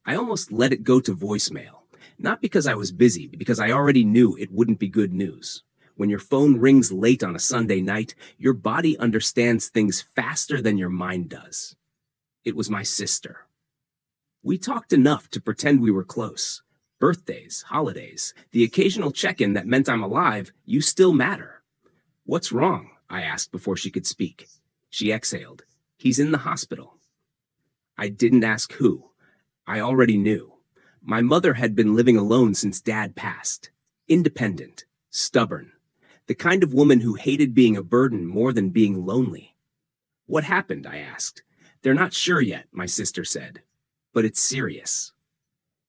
I almost let it go to voicemail. Not because I was busy, but because I already knew it wouldn't be good news. When your phone rings late on a Sunday night, your body understands things faster than your mind does. It was my sister. We talked enough to pretend we were close. Birthdays, holidays, the occasional check-in that meant I'm alive, you still matter. What's wrong? I asked before she could speak. She exhaled. He's in the hospital. I didn't ask who. I already knew. My mother had been living alone since Dad passed. Independent, stubborn. The kind of woman who hated being a burden more than being lonely. What happened? I asked. They're not sure yet, my sister said. But it's serious.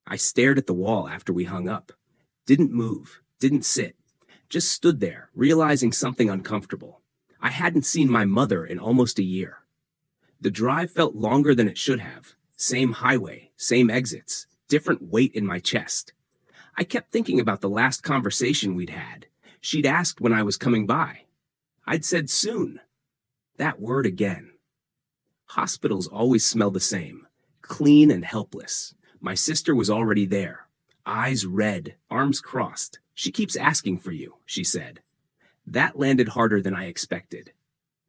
I stared at the wall after we hung up. Didn't move, didn't sit. Just stood there, realizing something uncomfortable. I hadn't seen my mother in almost a year. The drive felt longer than it should have. Same highway, same exits, different weight in my chest. I kept thinking about the last conversation we'd had. She'd asked when I was coming by. I'd said soon. That word again. Hospitals always smell the same. Clean and helpless. My sister was already there. Eyes red, arms crossed. She keeps asking for you, she said. That landed harder than I expected.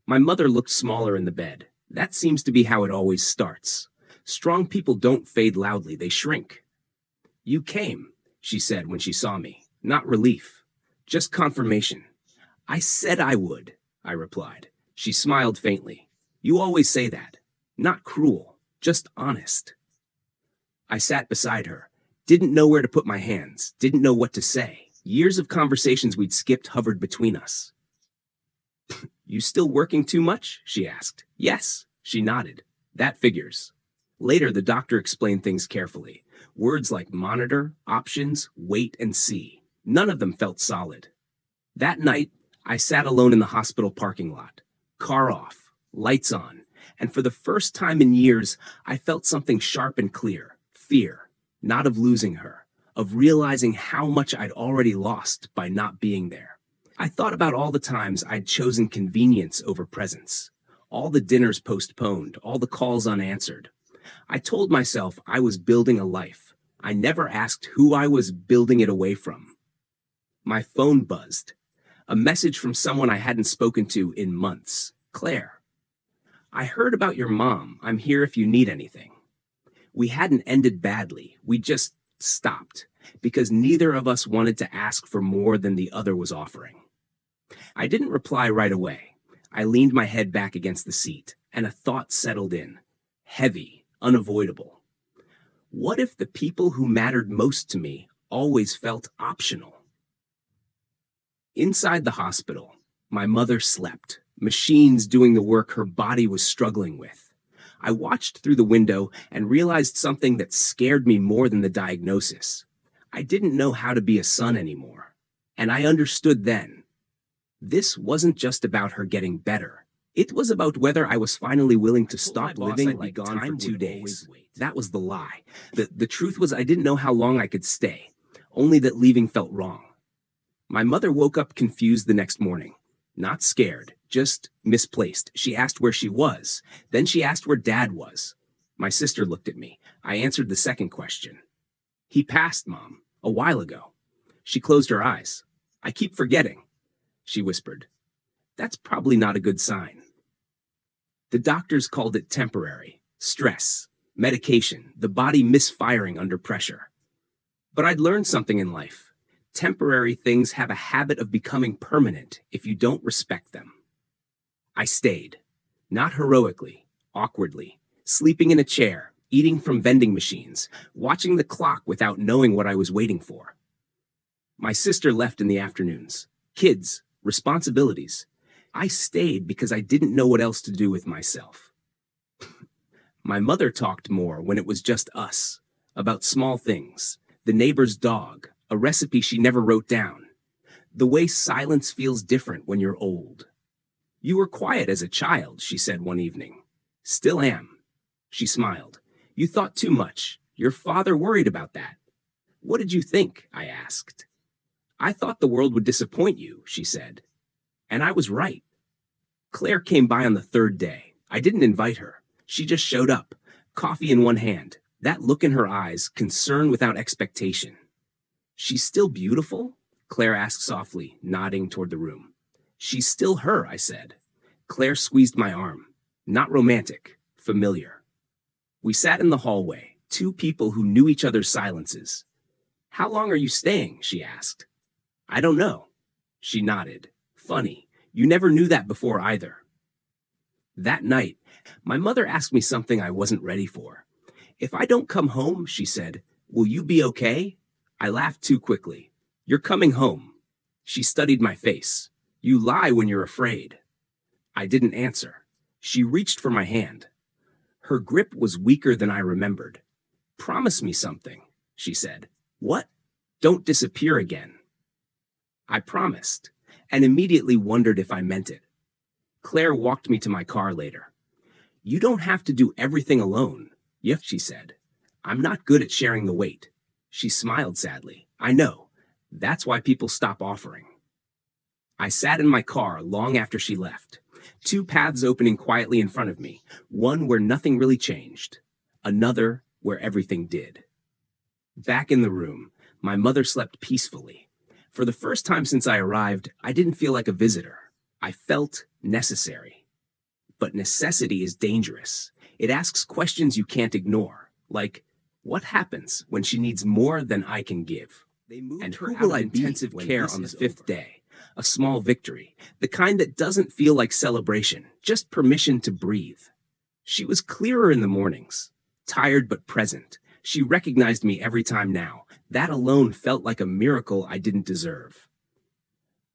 My mother looked smaller in the bed. That seems to be how it always starts. Strong people don't fade loudly, they shrink. You came, she said when she saw me. Not relief. Just confirmation. I said I would, I replied. She smiled faintly. You always say that. Not cruel, just honest. I sat beside her. Didn't know where to put my hands. Didn't know what to say. Years of conversations we'd skipped hovered between us. You still working too much? She asked. Yes, she nodded. That figures. Later, the doctor explained things carefully. Words like monitor, options, wait, and see. None of them felt solid. That night, I sat alone in the hospital parking lot. Car off, lights on, and for the first time in years, I felt something sharp and clear. Fear, not of losing her, of realizing how much I'd already lost by not being there. I thought about all the times I'd chosen convenience over presence. All the dinners postponed, all the calls unanswered. I told myself I was building a life. I never asked who I was building it away from. My phone buzzed. A message from someone I hadn't spoken to in months. Claire. I heard about your mom. I'm here if you need anything. We hadn't ended badly. We just stopped because neither of us wanted to ask for more than the other was offering. I didn't reply right away. I leaned my head back against the seat, and a thought settled in. Heavy, unavoidable. What if the people who mattered most to me always felt optional? Inside the hospital, my mother slept, machines doing the work her body was struggling with. I watched through the window and realized something that scared me more than the diagnosis. I didn't know how to be a son anymore. And I understood then. This wasn't just about her getting better. It was about whether I was finally willing to stop living like gone for 2 days. That was the lie. The truth was I didn't know how long I could stay, only that leaving felt wrong. My mother woke up confused the next morning. Not scared, just misplaced. She asked where she was. Then she asked where Dad was. My sister looked at me. I answered the second question. He passed, Mom, a while ago. She closed her eyes. I keep forgetting, she whispered. That's probably not a good sign. The doctors called it temporary, stress, medication, the body misfiring under pressure. But I'd learned something in life. Temporary things have a habit of becoming permanent if you don't respect them. I stayed. Not heroically, awkwardly, sleeping in a chair, eating from vending machines, watching the clock without knowing what I was waiting for. My sister left in the afternoons. Kids, responsibilities. I stayed because I didn't know what else to do with myself. My mother talked more when it was just us, about small things, the neighbor's dog, a recipe she never wrote down. The way silence feels different when you're old. You were quiet as a child, she said one evening. Still am. She smiled. You thought too much. Your father worried about that. What did you think? I asked. I thought the world would disappoint you, she said. And I was right. Claire came by on the third day. I didn't invite her. She just showed up, coffee in one hand, That look in her eyes, concern without expectation. She's still beautiful? Claire asked softly, nodding toward the room. She's still her, I said. Claire squeezed my arm. Not romantic, familiar. We sat in the hallway, two people who knew each other's silences. How long are you staying? She asked. I don't know. She nodded. Funny, you never knew that before either. That night, my mother asked me something I wasn't ready for. If I don't come home, she said, will you be okay? I laughed too quickly. You're coming home. She studied my face. You lie when you're afraid. I didn't answer. She reached for my hand. Her grip was weaker than I remembered. Promise me something, she said. What? Don't disappear again. I promised, and immediately wondered if I meant it. Claire walked me to my car later. You don't have to do everything alone, she said. I'm not good at sharing the weight. She smiled sadly. I know. That's why people stop offering. I sat in my car long after she left. Two paths opening quietly in front of me. One where nothing really changed. Another where everything did. Back in the room, my mother slept peacefully. For the first time since I arrived, I didn't feel like a visitor. I felt necessary. But necessity is dangerous. It asks questions you can't ignore, like, what happens when she needs more than I can give? And who will I be intensive care on the fifth day? A small victory, the kind that doesn't feel like celebration, just permission to breathe. She was clearer in the mornings, tired but present. She recognized me every time now. That alone felt like a miracle I didn't deserve.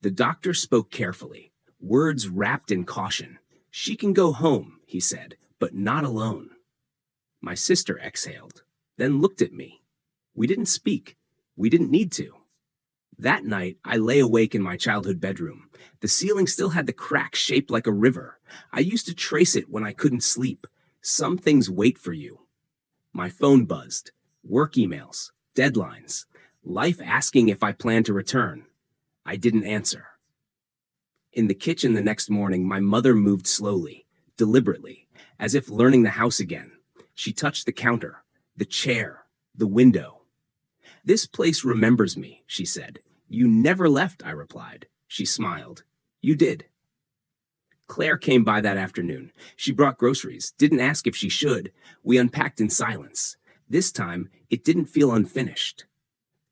The doctor spoke carefully, words wrapped in caution. She can go home, he said, but not alone. My sister exhaled, then looked at me. We didn't speak. We didn't need to. That night, I lay awake in my childhood bedroom. The ceiling still had the crack shaped like a river. I used to trace it when I couldn't sleep. Some things wait for you. My phone buzzed. Work emails, deadlines, life asking if I planned to return. I didn't answer. In the kitchen the next morning, my mother moved slowly, deliberately, as if learning the house again. She touched the counter, the chair, the window. This place remembers me, she said. You never left, I replied. She smiled. You did. Claire came by that afternoon. She brought groceries, didn't ask if she should. We unpacked in silence. This time, it didn't feel unfinished.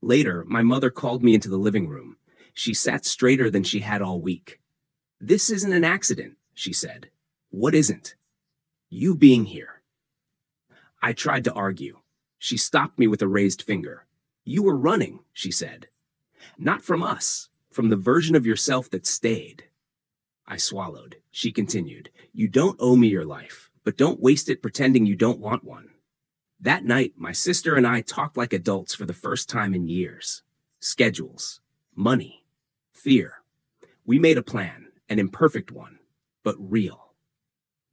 Later, my mother called me into the living room. She sat straighter than she had all week. This isn't an accident, she said. What isn't? You being here. I tried to argue. She stopped me with a raised finger. You were running, she said. Not from us, from the version of yourself that stayed. I swallowed. She continued. You don't owe me your life, but don't waste it pretending you don't want one. That night, my sister and I talked like adults for the first time in years. Schedules, money, fear. We made a plan, an imperfect one, but real.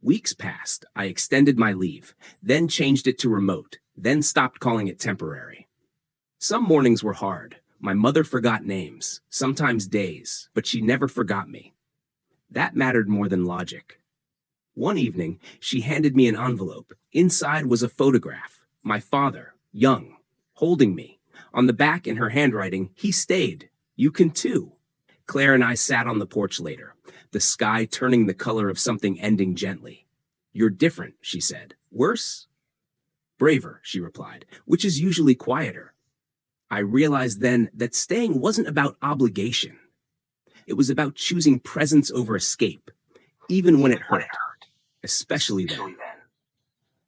Weeks passed. I extended my leave, then changed it to remote, then stopped calling it temporary. Some mornings were hard. My mother forgot names, sometimes days, but she never forgot me. That mattered more than logic. One evening, she handed me an envelope. Inside was a photograph. My father, young, holding me. On the back, in her handwriting, he stayed. You can too. Claire and I sat on the porch later, the sky turning the color of something ending gently. You're different, she said. Worse? Braver, she replied, which is usually quieter. I realized then that staying wasn't about obligation. It was about choosing presence over escape, even when it hurt, especially then.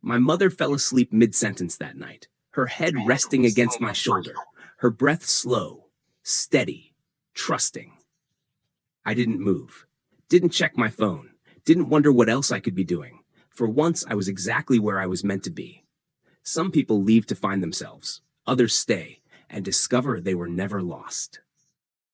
My mother fell asleep mid-sentence that night, her head resting against my shoulder, her breath slow, steady, trusting. I didn't move, didn't check my phone, didn't wonder what else I could be doing. For once, I was exactly where I was meant to be. Some people leave to find themselves, others stay and discover they were never lost.